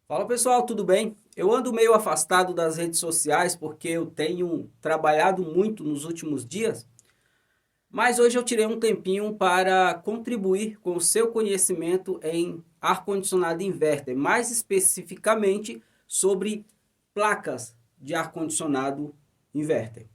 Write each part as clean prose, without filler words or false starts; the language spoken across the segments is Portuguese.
Fala pessoal, tudo bem? Eu ando meio afastado das redes sociais porque eu tenho trabalhado muito nos últimos dias, mas hoje eu tirei um tempinho para contribuir com o seu conhecimento em ar-condicionado inverter, mais especificamente sobre placas de ar-condicionado inverter.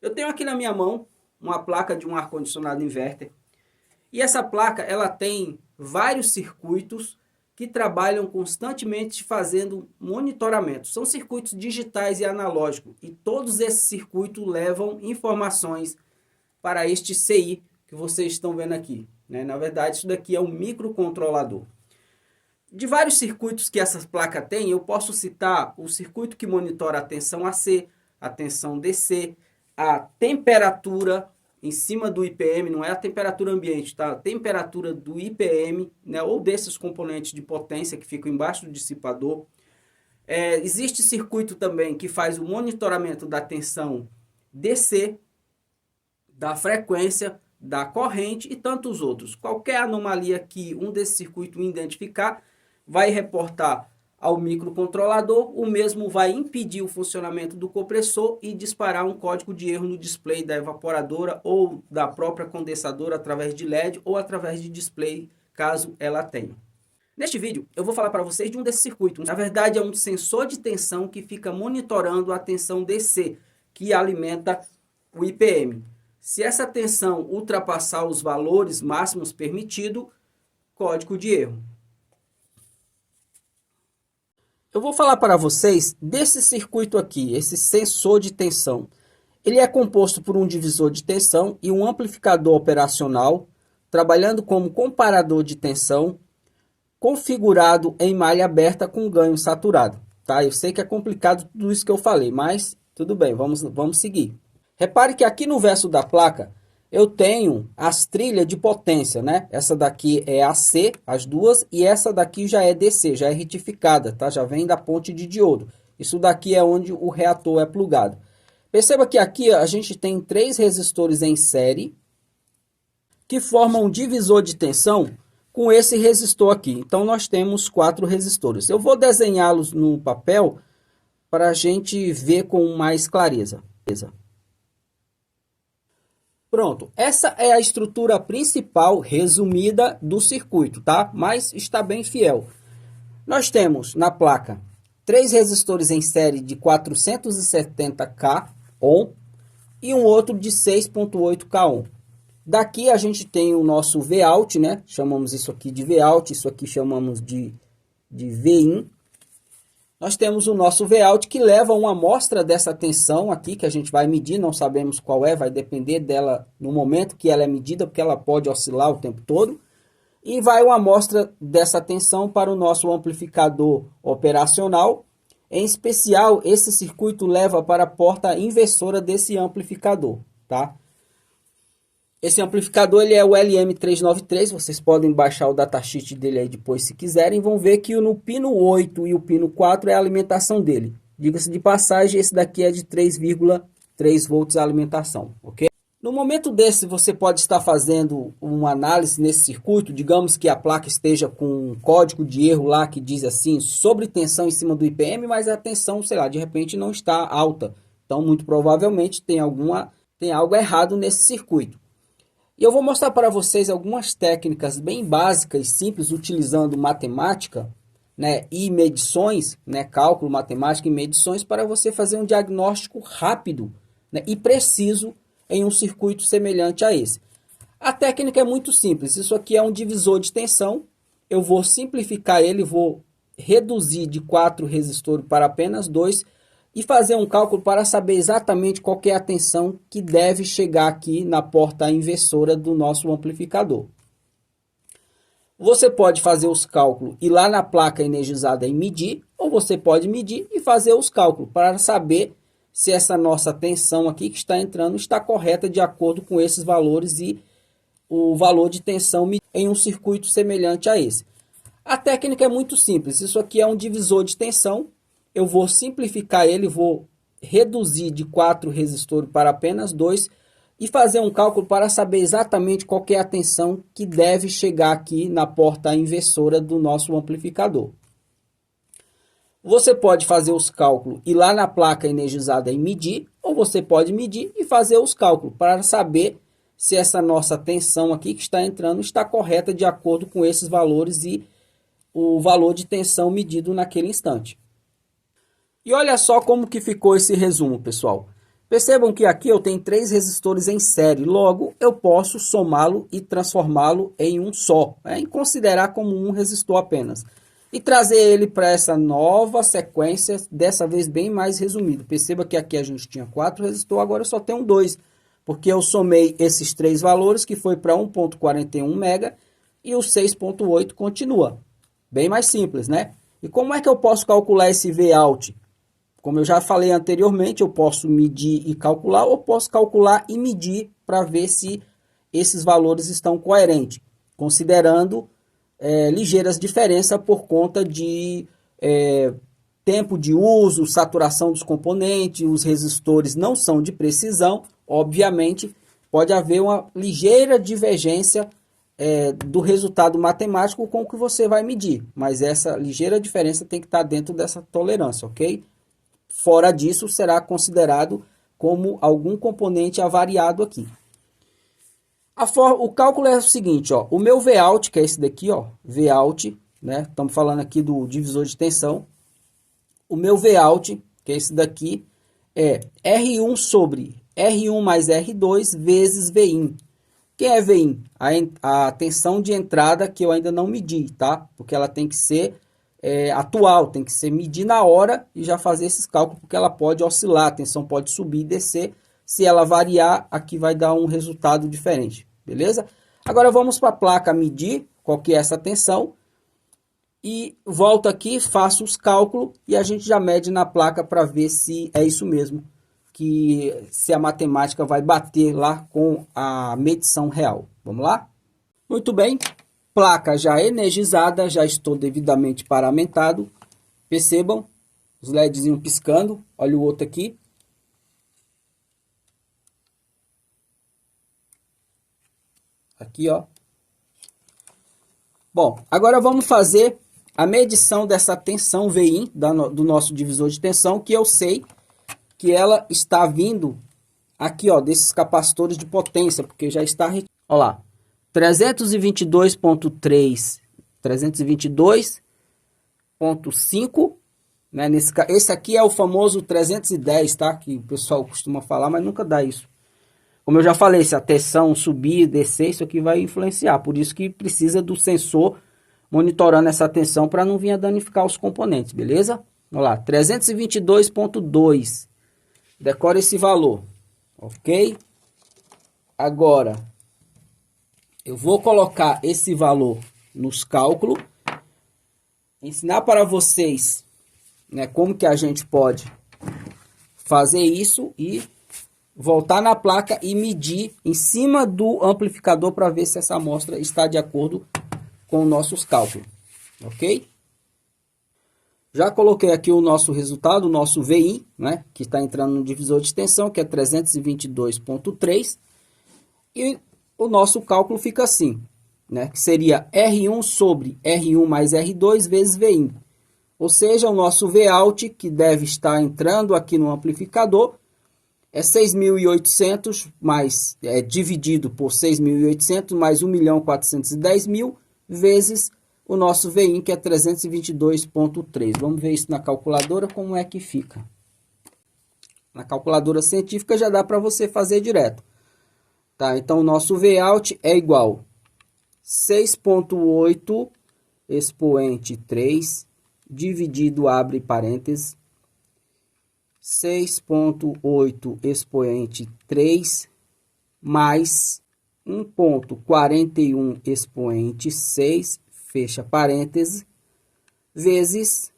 Eu tenho aqui na minha mão uma placa de um ar-condicionado inverter e essa placa ela tem vários circuitos que trabalham constantemente fazendo monitoramento. São circuitos digitais e analógicos e todos esses circuitos levam informações para este CI que vocês estão vendo aqui. Na verdade, isso daqui é um microcontrolador. De vários circuitos que essas placas têm, eu posso citar o circuito que monitora a tensão AC, a tensão DC, a temperatura em cima do IPM, não é a temperatura ambiente, tá? A temperatura do IPM, né? Ou desses componentes de potência que ficam embaixo do dissipador. Existe circuito também que faz o monitoramento da tensão DC, da frequência, da corrente e tantos outros. Qualquer anomalia que um desses circuitos identificar, vai reportar ao microcontrolador, o mesmo vai impedir o funcionamento do compressor e disparar um código de erro no display da evaporadora ou da própria condensadora através de LED ou através de display, caso ela tenha. Neste vídeo, eu vou falar para vocês de um desses circuitos. Na verdade, é um sensor de tensão que fica monitorando a tensão DC, que alimenta o IPM. Se essa tensão ultrapassar os valores máximos permitidos, código de erro. Eu vou falar para vocês desse circuito aqui, esse sensor de tensão. Ele é composto por um divisor de tensão e um amplificador operacional, trabalhando como comparador de tensão, configurado em malha aberta com ganho saturado. Tá? Eu sei que é complicado tudo isso que eu falei, mas tudo bem, vamos seguir. Repare que aqui no verso da placa eu tenho as trilhas de potência, né? Essa daqui é AC, as duas, e essa daqui já é DC, já é retificada, tá? Já vem da ponte de diodo. Isso daqui é onde o reator é plugado. Perceba que aqui a gente tem 3 resistores em série que formam um divisor de tensão com esse resistor aqui. Então nós temos 4 resistores. Eu vou desenhá-los no papel para a gente ver com mais clareza. Pronto, essa é a estrutura principal resumida do circuito, tá? Mas está bem fiel. Nós temos na placa 3 resistores em série de 470K ohm e um outro de 6.8K ohm. Daqui a gente tem o nosso Vout, né? Chamamos isso aqui de Vout, isso aqui chamamos de Vin. Nós temos o nosso Vout que leva uma amostra dessa tensão aqui que a gente vai medir, não sabemos qual é, vai depender dela no momento que ela é medida, porque ela pode oscilar o tempo todo. E vai uma amostra dessa tensão para o nosso amplificador operacional. Em especial, esse circuito leva para a porta inversora desse amplificador, tá? Esse amplificador ele é o LM393, vocês podem baixar o datasheet dele aí depois se quiserem. Vão ver que no pino 8 e o pino 4 é a alimentação dele. Diga-se de passagem, esse daqui é de 3,3 volts a alimentação, ok? No momento desse, você pode estar fazendo uma análise nesse circuito. Digamos que a placa esteja com um código de erro lá que diz assim, sobre tensão em cima do IPM, mas a tensão, sei lá, de repente não está alta. Então, muito provavelmente tem algo errado nesse circuito. E eu vou mostrar para vocês algumas técnicas bem básicas e simples, utilizando matemática, né, e medições, né, cálculo, matemática e medições, para você fazer um diagnóstico rápido, né, e preciso em um circuito semelhante a esse. A técnica é muito simples, isso aqui é um divisor de tensão, eu vou simplificar ele, vou reduzir de 4 resistores para apenas 2 e fazer um cálculo para saber exatamente qual é a tensão que deve chegar aqui na porta inversora do nosso amplificador. Você pode fazer os cálculos e lá na placa energizada e medir, ou você pode medir e fazer os cálculos para saber se essa nossa tensão aqui que está entrando está correta de acordo com esses valores e o valor de tensão em um circuito semelhante a esse. A técnica é muito simples, isso aqui é um divisor de tensão. Eu vou simplificar ele, vou reduzir de 4 resistores para apenas 2 e fazer um cálculo para saber exatamente qual é a tensão que deve chegar aqui na porta inversora do nosso amplificador. Você pode fazer os cálculos, ir lá na placa energizada e medir, ou você pode medir e fazer os cálculos para saber se essa nossa tensão aqui que está entrando está correta de acordo com esses valores e o valor de tensão medido naquele instante. E olha só como que ficou esse resumo, pessoal. Percebam que aqui eu tenho 3 resistores em série, logo eu posso somá-lo e transformá-lo em um só, e considerar como um resistor apenas. E trazer ele para essa nova sequência, dessa vez bem mais resumido. Perceba que aqui a gente tinha 4 resistores, agora eu só tenho 2, porque eu somei esses 3 valores, que foi para 1.41 mega, e o 6.8 continua. Bem mais simples, né? E como é que eu posso calcular esse Vout? Como eu já falei anteriormente, eu posso medir e calcular, ou posso calcular e medir para ver se esses valores estão coerentes, considerando ligeiras diferenças por conta de tempo de uso, saturação dos componentes, os resistores não são de precisão, obviamente pode haver uma ligeira divergência do resultado matemático com o que você vai medir, mas essa ligeira diferença tem que estar dentro dessa tolerância, ok? Fora disso, será considerado como algum componente avariado aqui. O cálculo é o seguinte, ó, o meu Vout, que é esse daqui, ó, Vout, né? Estamos falando aqui do divisor de tensão. O meu Vout, que é esse daqui, é R1 sobre R1 mais R2 vezes Vin. Quem é Vin? A tensão de entrada que eu ainda não medi, tá? Porque ela tem que ser atual, tem que ser medir na hora e já fazer esses cálculos, porque ela pode oscilar, a tensão pode subir e descer. Se ela variar, aqui vai dar um resultado diferente, beleza? Agora vamos para a placa medir qual que é essa tensão. E volto aqui, faço os cálculos e a gente já mede na placa para ver se é isso mesmo, se a matemática vai bater lá com a medição real. Vamos lá? Muito bem, placa já energizada, já estou devidamente paramentado. Percebam, os LEDzinhos piscando, olha o outro aqui. Aqui, ó. Bom, agora vamos fazer a medição dessa tensão Vin do nosso divisor de tensão, que eu sei que ela está vindo aqui, ó, desses capacitores de potência, porque já está, ó lá, 322.3, 322.5, né? Esse aqui é o famoso 310, tá? Que o pessoal costuma falar, mas nunca dá isso. Como eu já falei, se a tensão subir e descer, isso aqui vai influenciar. Por isso que precisa do sensor monitorando essa tensão para não vir a danificar os componentes, beleza? Olha lá, 322.2. Decora esse valor, ok? Agora, eu vou colocar esse valor nos cálculos, ensinar para vocês, né, como que a gente pode fazer isso e voltar na placa e medir em cima do amplificador para ver se essa amostra está de acordo com nossos cálculos, ok? Já coloquei aqui o nosso resultado, o nosso VI, né, que está entrando no divisor de tensão, que é 322.3, e o nosso cálculo fica assim, né, que seria R1 sobre R1 mais R2 vezes VI. Ou seja, o nosso Vout, que deve estar entrando aqui no amplificador, é 6.800 mais, dividido por 6.800 mais 1.410.000 vezes o nosso VI, que é 322.3. Vamos ver isso na calculadora, como é que fica. Na calculadora científica já dá para você fazer direto. Tá? Então, o nosso Vout é igual 6.8 expoente 3, dividido, abre parênteses, 6.8 expoente 3 mais 1.41 expoente 6, fecha parênteses, vezes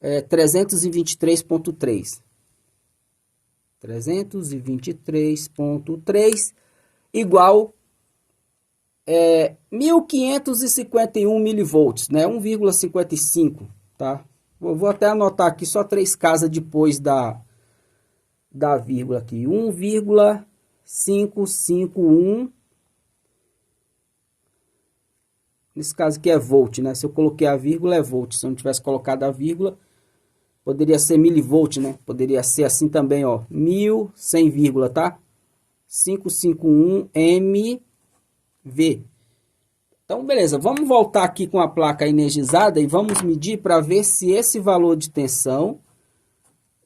323.3. 323.3 igual 1.551 milivolts, né? 1,55, tá? Vou até anotar aqui só 3 casas depois da vírgula aqui. 1,551 nesse caso aqui é volt, né? Se eu coloquei a vírgula é volt, se eu não tivesse colocado a vírgula, poderia ser milivolt, né? Poderia ser assim também, ó, 1000 sem vírgula, tá? 551 MV. Então, beleza, vamos voltar aqui com a placa energizada e vamos medir para ver se esse valor de tensão,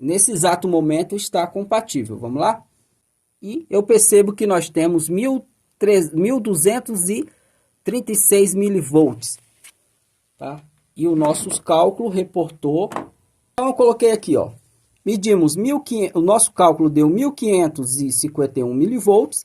nesse exato momento, está compatível. Vamos lá? E eu percebo que nós temos 1236 milivolts, tá? E o nosso cálculo reportou. Então eu coloquei aqui, ó. Medimos 1500, o nosso cálculo deu 1551 milivolts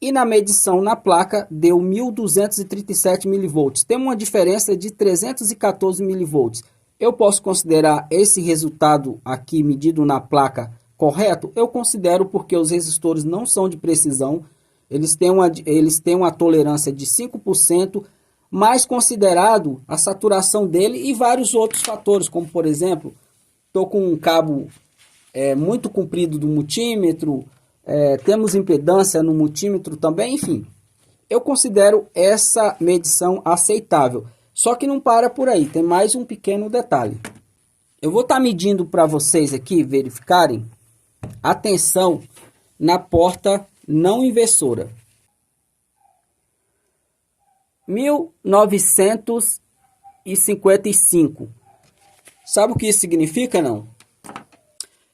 e na medição na placa deu 1237 milivolts. Tem uma diferença de 314 milivolts. Eu posso considerar esse resultado aqui medido na placa correto? Eu considero, porque os resistores não são de precisão, eles têm uma tolerância de 5%, mas considerado a saturação dele e vários outros fatores, como por exemplo, estou com um cabo muito comprido do multímetro, temos impedância no multímetro também, enfim. Eu considero essa medição aceitável. Só que não para por aí, tem mais um pequeno detalhe. Eu vou estar medindo para vocês aqui verificarem a tensão na porta não inversora. 1955. Sabe o que isso significa, não?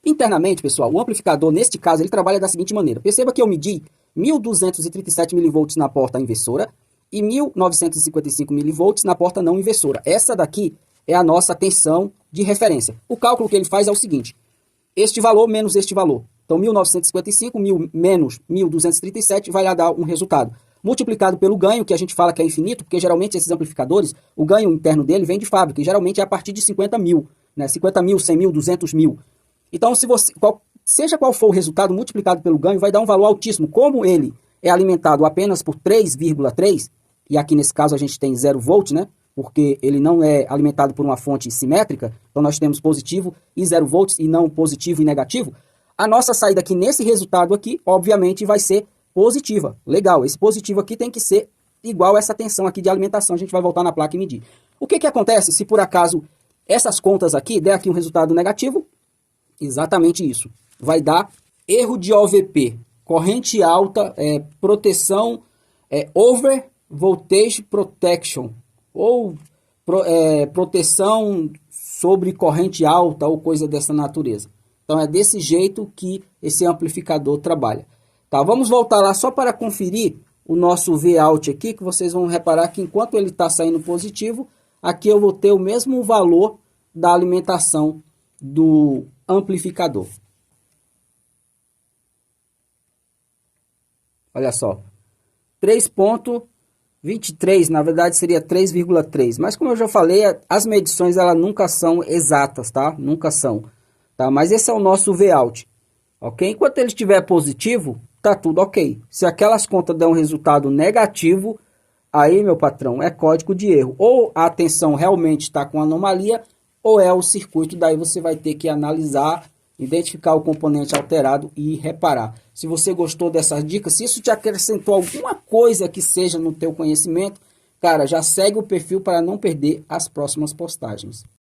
Internamente, pessoal, o amplificador, neste caso, ele trabalha da seguinte maneira. Perceba que eu medi 1237 milivolts na porta inversora e 1955 milivolts na porta não inversora. Essa daqui é a nossa tensão de referência. O cálculo que ele faz é o seguinte: este valor menos este valor. Então, 1955 menos 1237 vai lá dar um resultado. Multiplicado pelo ganho, que a gente fala que é infinito, porque geralmente esses amplificadores, o ganho interno dele vem de fábrica, e geralmente é a partir de 50 mil, né? 50 mil, 100 mil, 200 mil. Então, seja qual for o resultado multiplicado pelo ganho, vai dar um valor altíssimo. Como ele é alimentado apenas por 3,3, e aqui nesse caso a gente tem 0 volt, né? Porque ele não é alimentado por uma fonte simétrica, então nós temos positivo e 0 volts, e não positivo e negativo. A nossa saída aqui nesse resultado aqui, obviamente, vai ser positiva. Legal, esse positivo aqui tem que ser igual a essa tensão aqui de alimentação. A gente vai voltar na placa e medir. O que acontece se por acaso essas contas aqui der aqui um resultado negativo? Exatamente isso. Vai dar erro de OVP, corrente alta, proteção, over voltage protection, ou proteção sobre corrente alta ou coisa dessa natureza. Então é desse jeito que esse amplificador trabalha. Tá, vamos voltar lá só para conferir o nosso Vout aqui, que vocês vão reparar que enquanto ele está saindo positivo, aqui eu vou ter o mesmo valor da alimentação do amplificador. Olha só, 3,23, na verdade seria 3,3, mas como eu já falei, as medições elas nunca são exatas, tá? Nunca são, tá? Mas esse é o nosso Vout, ok? Enquanto ele estiver positivo, tá tudo ok. Se aquelas contas der um resultado negativo, aí, meu patrão, é código de erro. Ou a tensão realmente está com anomalia, ou é o circuito, daí você vai ter que analisar, identificar o componente alterado e reparar. Se você gostou dessas dicas, se isso te acrescentou alguma coisa que seja no teu conhecimento, cara, já segue o perfil para não perder as próximas postagens.